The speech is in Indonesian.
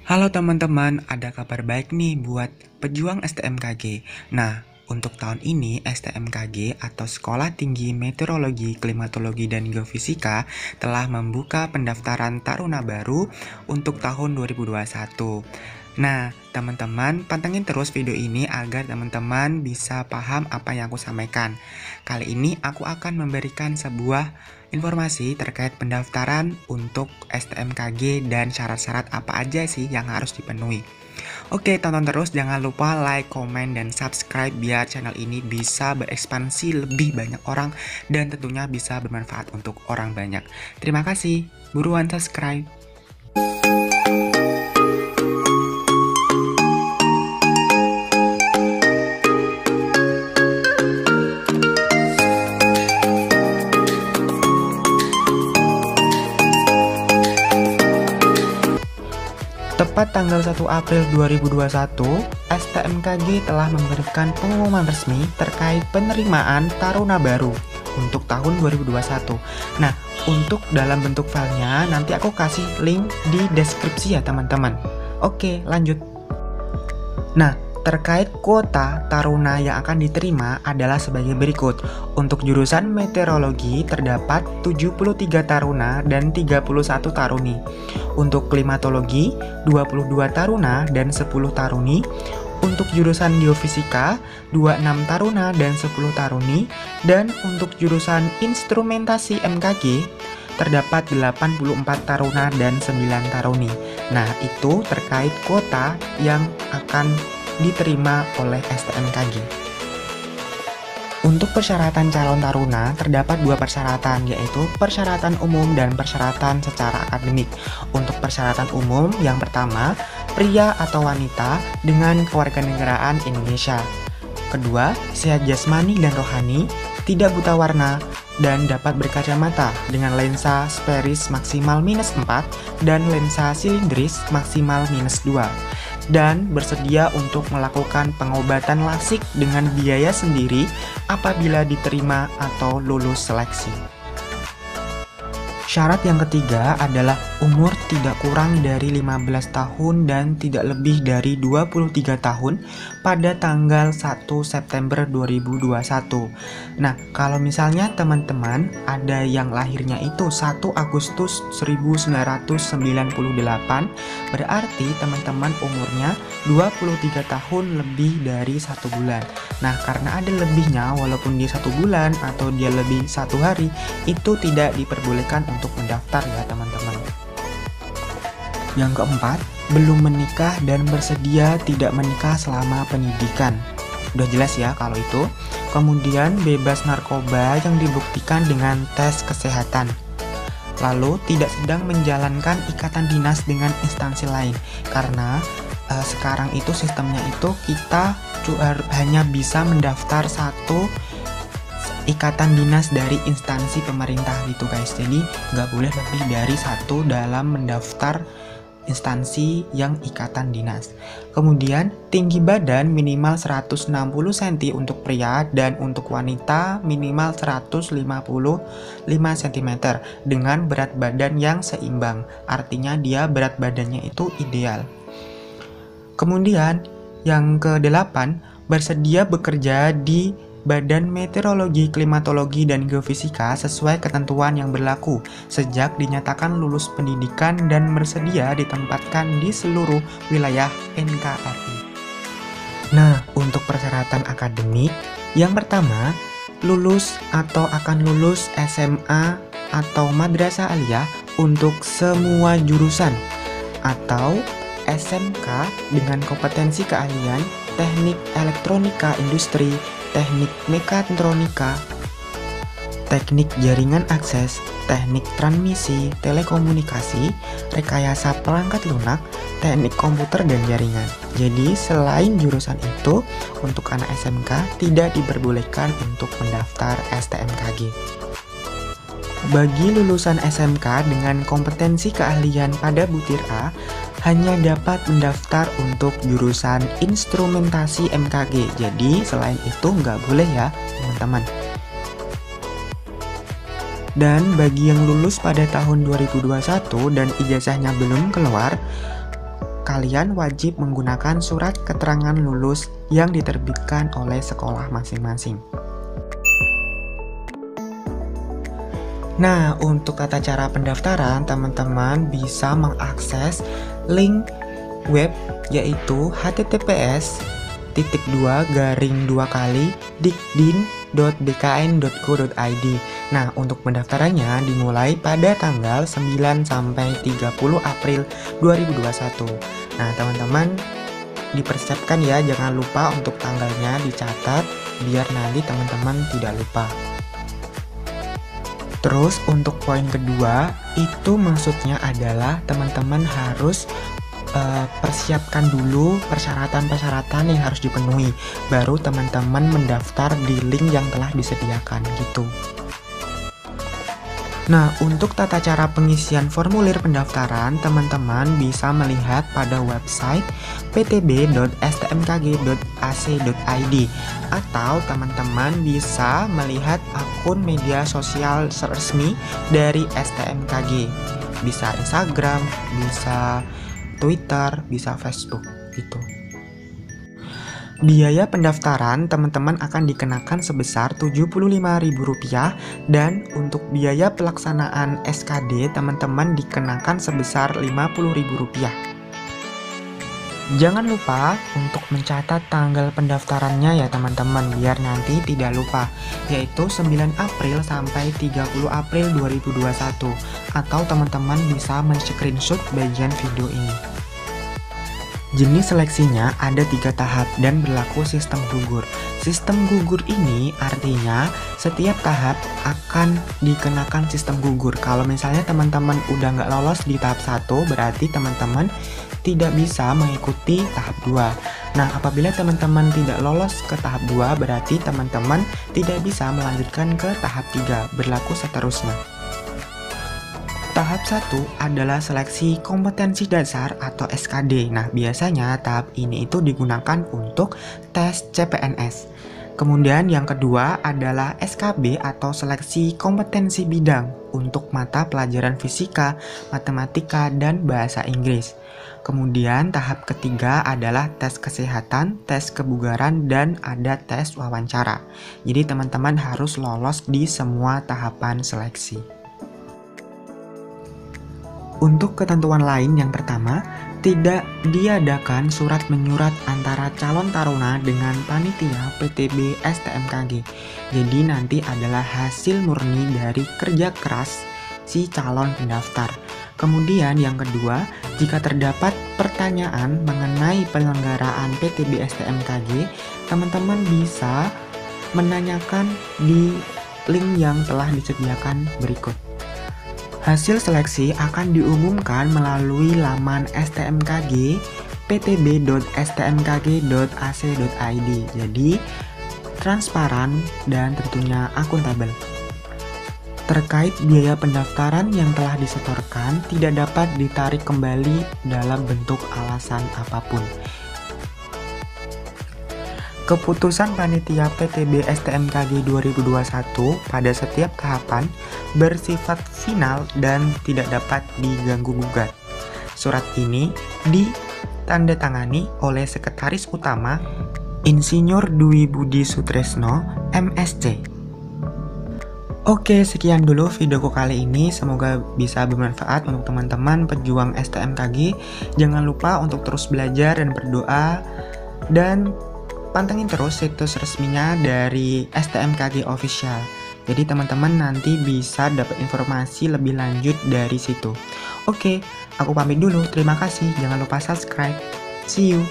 Halo teman-teman, ada kabar baik nih buat pejuang STMKG. Nah, untuk tahun ini STMKG atau Sekolah Tinggi Meteorologi, Klimatologi, dan Geofisika telah membuka pendaftaran taruna baru untuk tahun 2021. Nah, teman-teman pantengin terus video ini agar teman-teman bisa paham apa yang aku sampaikan. Kali ini aku akan memberikan sebuah informasi terkait pendaftaran untuk STMKG dan syarat-syarat apa aja sih yang harus dipenuhi. Oke, tonton terus, jangan lupa like, komen, dan subscribe biar channel ini bisa berekspansi lebih banyak orang dan tentunya bisa bermanfaat untuk orang banyak. Terima kasih, buruan subscribe. Tepat tanggal 1 April 2021, STMKG telah memberikan pengumuman resmi terkait penerimaan taruna baru untuk tahun 2021. Nah, untuk dalam bentuk filenya nanti aku kasih link di deskripsi ya teman-teman. Oke, lanjut. Nah, terkait kuota taruna yang akan diterima adalah sebagai berikut. Untuk jurusan meteorologi terdapat 73 taruna dan 31 taruni. Untuk klimatologi, 22 taruna dan 10 taruni. Untuk jurusan geofisika, 26 taruna dan 10 taruni. Dan untuk jurusan instrumentasi MKG, terdapat 84 taruna dan 9 taruni. Nah, itu terkait kuota yang akan diterima oleh STMKG. Untuk persyaratan calon taruna terdapat dua persyaratan, yaitu persyaratan umum dan persyaratan secara akademik. Untuk persyaratan umum, yang pertama, pria atau wanita dengan kewarganegaraan Indonesia. Kedua, sehat jasmani dan rohani, tidak buta warna, dan dapat berkacamata dengan lensa spherisch maksimal -4 dan lensa silindris maksimal -2. Dan bersedia untuk melakukan pengobatan lasik dengan biaya sendiri apabila diterima atau lulus seleksi. Syarat yang ketiga adalah umur tidak kurang dari 15 tahun dan tidak lebih dari 23 tahun pada tanggal 1 September 2021. Nah, kalau misalnya teman-teman ada yang lahirnya itu 1 Agustus 1998, berarti teman-teman umurnya 23 tahun lebih dari 1 bulan. Nah, karena ada lebihnya walaupun dia 1 bulan atau dia lebih 1 hari, itu tidak diperbolehkan untuk mendaftar ya teman-teman. Yang keempat, belum menikah dan bersedia tidak menikah selama pendidikan. Udah jelas ya kalau itu. Kemudian bebas narkoba yang dibuktikan dengan tes kesehatan. Lalu tidak sedang menjalankan ikatan dinas dengan instansi lain. Karena sekarang itu sistemnya itu kita hanya bisa mendaftar satu ikatan dinas dari instansi pemerintah gitu guys. Jadi nggak boleh lebih dari satu dalam mendaftar instansi yang ikatan dinas. Kemudian tinggi badan minimal 160 cm untuk pria dan untuk wanita minimal 155 cm dengan berat badan yang seimbang. Artinya dia berat badannya itu ideal. Kemudian yang ke-8, bersedia bekerja di Badan Meteorologi, Klimatologi, dan Geofisika sesuai ketentuan yang berlaku sejak dinyatakan lulus pendidikan dan bersedia ditempatkan di seluruh wilayah NKRI. Nah, untuk persyaratan akademik, yang pertama, lulus atau akan lulus SMA atau madrasah aliyah untuk semua jurusan atau SMK dengan kompetensi keahlian teknik elektronika industri, teknik mekatronika, teknik jaringan akses, teknik transmisi, telekomunikasi, rekayasa perangkat lunak, teknik komputer dan jaringan. Jadi selain jurusan itu, untuk anak SMK tidak diperbolehkan untuk mendaftar STMKG. Bagi lulusan SMK dengan kompetensi keahlian pada butir A, hanya dapat mendaftar untuk jurusan instrumentasi MKG. Jadi selain itu nggak boleh ya teman-teman. Dan bagi yang lulus pada tahun 2021 dan ijazahnya belum keluar, kalian wajib menggunakan surat keterangan lulus yang diterbitkan oleh sekolah masing-masing. Nah, untuk tata cara pendaftaran, teman-teman bisa mengakses link web yaitu https://dikdin.bkn.go.id. Nah, untuk pendaftarannya dimulai pada tanggal 9 sampai 30 April 2021. Nah, teman-teman dipersiapkan ya, jangan lupa untuk tanggalnya dicatat biar nanti teman-teman tidak lupa. Terus untuk poin kedua, itu maksudnya adalah teman-teman harus persiapkan dulu persyaratan-persyaratan yang harus dipenuhi, baru teman-teman mendaftar di link yang telah disediakan gitu. Nah, untuk tata cara pengisian formulir pendaftaran, teman-teman bisa melihat pada website ptb.stmkg.ac.id atau teman-teman bisa melihat akun media sosial resmi dari STMKG. Bisa Instagram, bisa Twitter, bisa Facebook gitu. Biaya pendaftaran teman-teman akan dikenakan sebesar Rp75.000 dan untuk biaya pelaksanaan SKD teman-teman dikenakan sebesar Rp50.000. Jangan lupa untuk mencatat tanggal pendaftarannya ya teman-teman, biar nanti tidak lupa, yaitu 9 April sampai 30 April 2021, atau teman-teman bisa men-screenshot bagian video ini. Jenis seleksinya ada 3 tahap dan berlaku sistem gugur. Sistem gugur ini artinya setiap tahap akan dikenakan sistem gugur. Kalau misalnya teman-teman udah nggak lolos di tahap 1, berarti teman-teman tidak bisa mengikuti tahap 2. Nah, apabila teman-teman tidak lolos ke tahap 2, berarti teman-teman tidak bisa melanjutkan ke tahap 3, berlaku seterusnya. Tahap 1 adalah seleksi kompetensi dasar atau SKD. Nah, biasanya tahap ini itu digunakan untuk tes CPNS. Kemudian yang kedua adalah SKB atau seleksi kompetensi bidang untuk mata pelajaran fisika, matematika, dan bahasa Inggris. Kemudian tahap ketiga adalah tes kesehatan, tes kebugaran, dan ada tes wawancara. Jadi teman-teman harus lolos di semua tahapan seleksi. Untuk ketentuan lain, yang pertama, tidak diadakan surat menyurat antara calon taruna dengan panitia PTB STMKG. Jadi nanti adalah hasil murni dari kerja keras si calon pendaftar. Kemudian yang kedua, jika terdapat pertanyaan mengenai penyelenggaraan PTB STMKG, teman-teman bisa menanyakan di link yang telah disediakan berikut. Hasil seleksi akan diumumkan melalui laman STMKG ptb.stmkg.ac.id. Jadi transparan dan tentunya akuntabel. Terkait biaya pendaftaran yang telah disetorkan tidak dapat ditarik kembali dalam bentuk alasan apapun. Keputusan panitia PTB STMKG 2021 pada setiap tahapan bersifat final dan tidak dapat diganggu-gugat. Surat ini ditandatangani oleh Sekretaris Utama Insinyur Dwi Budi Sutresno, MSc. Oke, sekian dulu videoku kali ini. Semoga bisa bermanfaat untuk teman-teman pejuang STMKG. Jangan lupa untuk terus belajar dan berdoa, dan pantengin terus situs resminya dari STMKG Official. Jadi teman-teman nanti bisa dapat informasi lebih lanjut dari situ. Oke, aku pamit dulu. Terima kasih. Jangan lupa subscribe. See you.